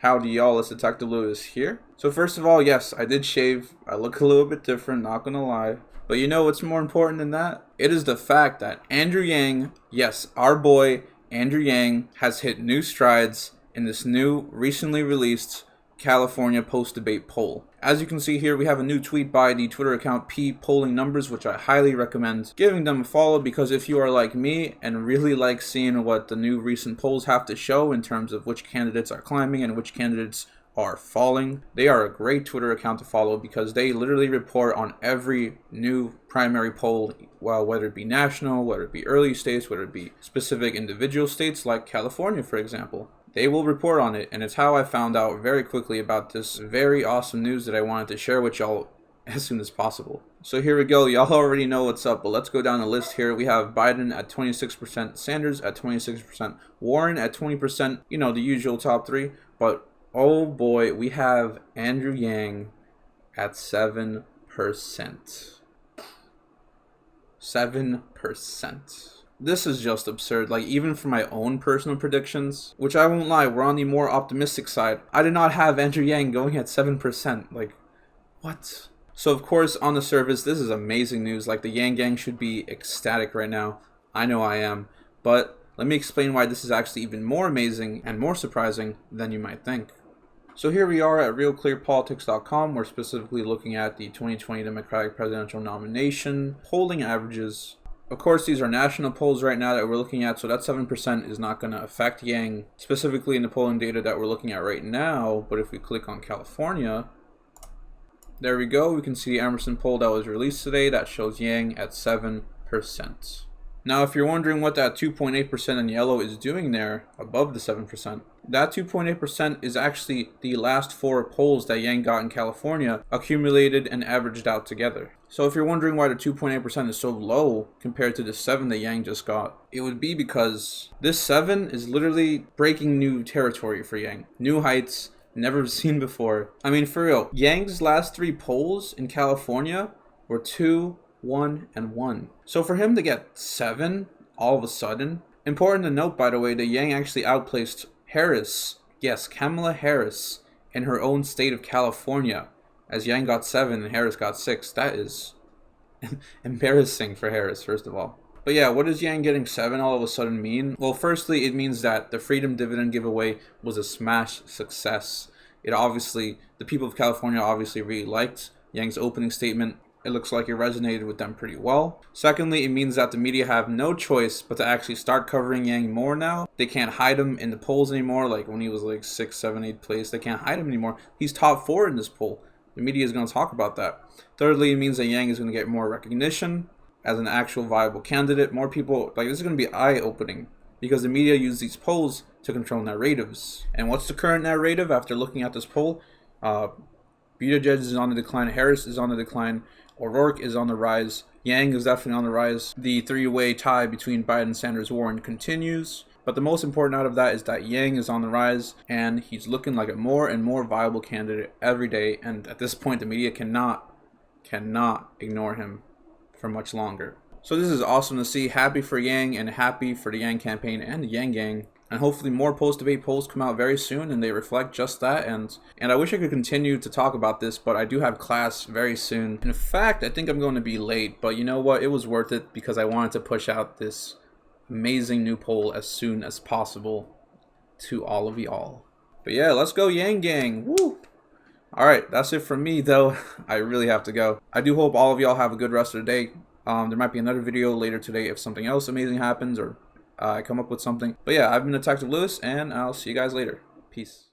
Howdy y'all, it's Detective Lewis here. So first of all, yes, I did shave. I look a little bit different, not gonna lie. But you know what's more important than that? It is the fact that Andrew Yang, yes, our boy Andrew Yang, has hit new strides in this new, recently released California post-debate poll. As you can see here, we have a new tweet by the Twitter account P Polling Numbers, which I highly recommend giving them a follow, because if you are like me and really like seeing what the new recent polls have to show in terms of which candidates are climbing and which candidates are falling, they are a great Twitter account to follow, because they literally report on every new primary poll, well, whether it be national, whether it be early states, whether it be specific individual states like California, for example. They will report on it, and it's how I found out very quickly about this very awesome news that I wanted to share with y'all as soon as possible. So here we go. Y'all already know what's up, but let's go down the list here. We have Biden at 26%, Sanders at 26%, Warren at 20%, you know, the usual top three. But oh boy, we have Andrew Yang at 7%. 7%. This is just absurd. Like, even for my own personal predictions, which I won't lie, we're on the more optimistic side, I did not have Andrew Yang going at 7%. Like, what? So of course, on the surface, this is amazing news. Like, the Yang Gang should be ecstatic right now. I know I am. But let me explain why this is actually even more amazing and more surprising than you might think. So here we are at realclearpolitics.com. We're specifically looking at the 2020 Democratic presidential nomination polling averages. Of course, these are national polls right now that we're looking at, so that 7% is not going to affect Yang specifically in the polling data that we're looking at right now. But if we click on California, there we go. We can see the Emerson poll that was released today that shows Yang at 7%. Now, if you're wondering what that 2.8% in yellow is doing there above the 7%, that 2.8% is actually the last four polls that Yang got in California accumulated and averaged out together. So if you're wondering why the 2.8% is so low compared to the 7 that Yang just got, it would be because this 7 is literally breaking new territory for Yang. New heights never seen before. I mean, for real, Yang's last three polls in California were 2, 1, and 1. So for him to get 7 all of a sudden, important to note, by the way, that Yang actually outplaced Harris, yes, Kamala Harris, in her own state of California, as Yang got 7 and Harris got 6. That is embarrassing for Harris, first of all. But yeah, what does Yang getting 7 all of a sudden mean? Well, firstly, it means that the Freedom Dividend giveaway was a smash success. It obviously, the people of California obviously really liked Yang's opening statement. It looks like it resonated with them pretty well. Secondly, it means that the media have no choice but to actually start covering Yang more now. They can't hide him in the polls anymore, like when he was like 6, 7, 8 place. They can't hide him anymore. He's top 4 in this poll. The media is going to talk about that. Thirdly, it means that Yang is going to get more recognition as an actual viable candidate. More people, like, this is going to be eye-opening, because the media use these polls to control narratives. And what's the current narrative after looking at this poll? Buttigieg is on the decline, Harris is on the decline, O'Rourke is on the rise, Yang is definitely on the rise. The three-way tie between Biden, Sanders, Warren continues. But the most important out of that is that Yang is on the rise, and he's looking like a more and more viable candidate every day. And at this point, the media cannot ignore him for much longer. So this is awesome to see. Happy for Yang and happy for the Yang campaign and the Yang Gang. And hopefully more post-debate polls come out very soon and they reflect just that. And I wish I could continue to talk about this, but I do have class very soon. In fact, I think I'm going to be late, but you know what? It was worth it because I wanted to push out this amazing new poll as soon as possible to all of y'all. But yeah, let's go Yang Gang. Woo! Alright, that's it from me though. I really have to go. I do hope all of y'all have a good rest of the day. There might be another video later today if something else amazing happens or I come up with something. But yeah, I've been Detective Lewis, and I'll see you guys later. Peace.